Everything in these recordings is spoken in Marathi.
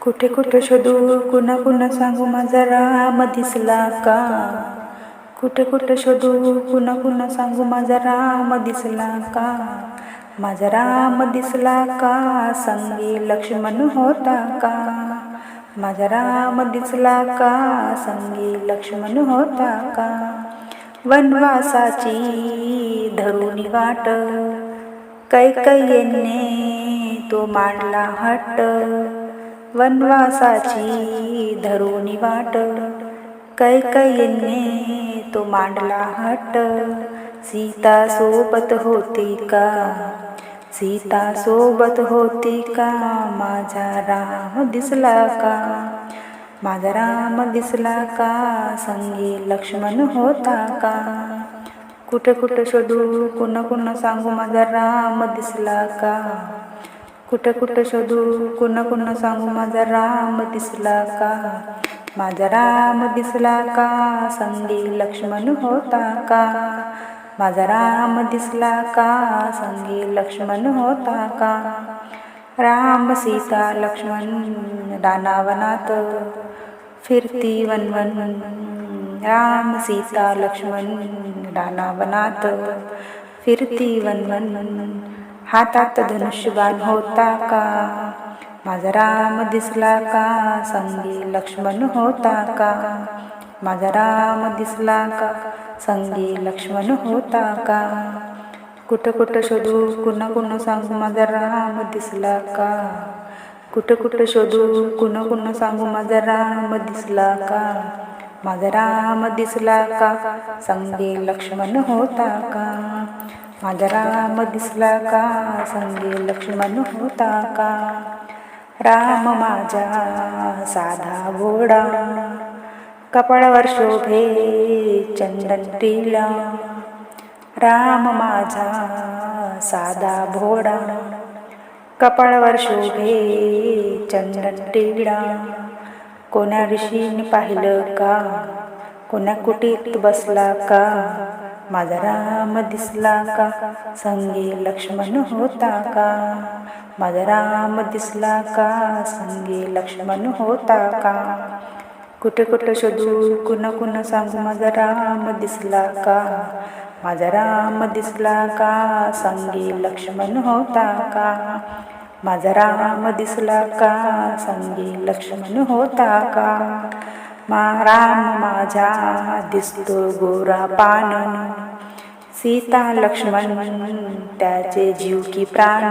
कुठे कुठे शोधू कुणा कुणा सांगू माझा राम दिसला का. कुठे कुठे शोधू कुणा कुणा सांगू माझा राम दिसला का. माझा राम दिसला का संगी लक्ष्मण होता का. माझा राम दिसला का संगी लक्ष्मण होता का. वनवासाची धरून वाट कैकेयीने तो मांडला हट्ट. वनवासाची धरून वाट कैकेयीने तो मांडला हट्ट. सीता सोबत होती का. सीता सोबत होती का. माझा राम दिसला का. माझा राम दिसला का संगी लक्ष्मण होता का. कुठे कुठे शोधू कुणा कुणा सांगू माझा राम दिसला का. कुठे कुठे शोधू कुणा कुणा सांगू माझा राम दिसला का. माझा राम दिसला का संगी लक्ष्मण होता का. माझा राम दिसला का संगी लक्ष्मण होता का. राम सीता लक्ष्मण रानावनात फिरती वनवन. राम सीता लक्ष्मण रानावनात फिरती वनवन. हातात धनुष्यबाण होता का. माझा राम दिसला का संगी लक्ष्मण होता का. माझा राम दिसला का संगी लक्ष्मण होता का. कुठे कुठे शोधू कुणा कुणा सांगू माझा राम दिसला का. कुठे कुठे शोधू कुणा कुणा सांगू माझा राम दिसला का. माझा राम दिसला का संगी लक्ष्मण होता का. माझा राम दिसला का संगी लक्ष्मण होता का. राम माझा साधा भोळा कपाळावर शोभे चंदन टिळा. राम माझा साधा भोळा कपाळावर शोभे चंदन टिळा. कोण्या ऋषीने पाहिलं का. कोण्या कुटीत बसला का. माझा राम दिसला का संगी लक्ष्मण होता का. माझा राम दिसला का संगी लक्ष्मण होता का. कुठे कुठे शोधू कुणा कुणा सांगू माझा राम दिसला का. माझा राम दिसला का संगी लक्ष्मण होता का. माझा राम दिसला का संगी लक्ष्मण होता का. राम माझा दिसतो गोरा पान. सीता लक्ष्मण त्याचे जीव की प्राण.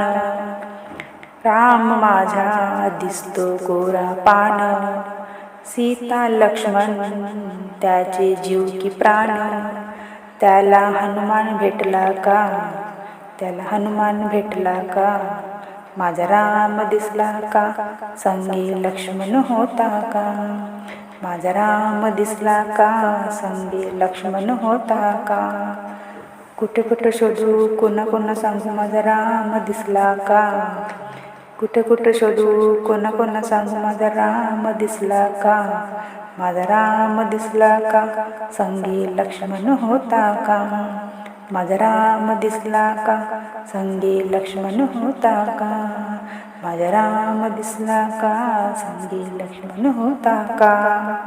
राम माझा दिसतो गोरा पान. सीता लक्ष्मण त्याचे जीव की प्राण. त्याला हनुमान भेटला का. त्याला हनुमान भेटला का. माझा राम दिसला का संगी लक्ष्मण होता का. माझा राम दिसला का संगी लक्ष्मण होता का. कुठे कुठे शोधू कुणा कुणा सांगू माझा राम दिसला का. कुठे कुठे शोधू कोणा कोणा सांगू माझा राम दिसला का. माझा राम दिसला का संगी लक्ष्मण होता का. माझा राम दिसला का संगी लक्ष्मण होता का. माझा राम दिसला का संगी लक्ष्मण होता का.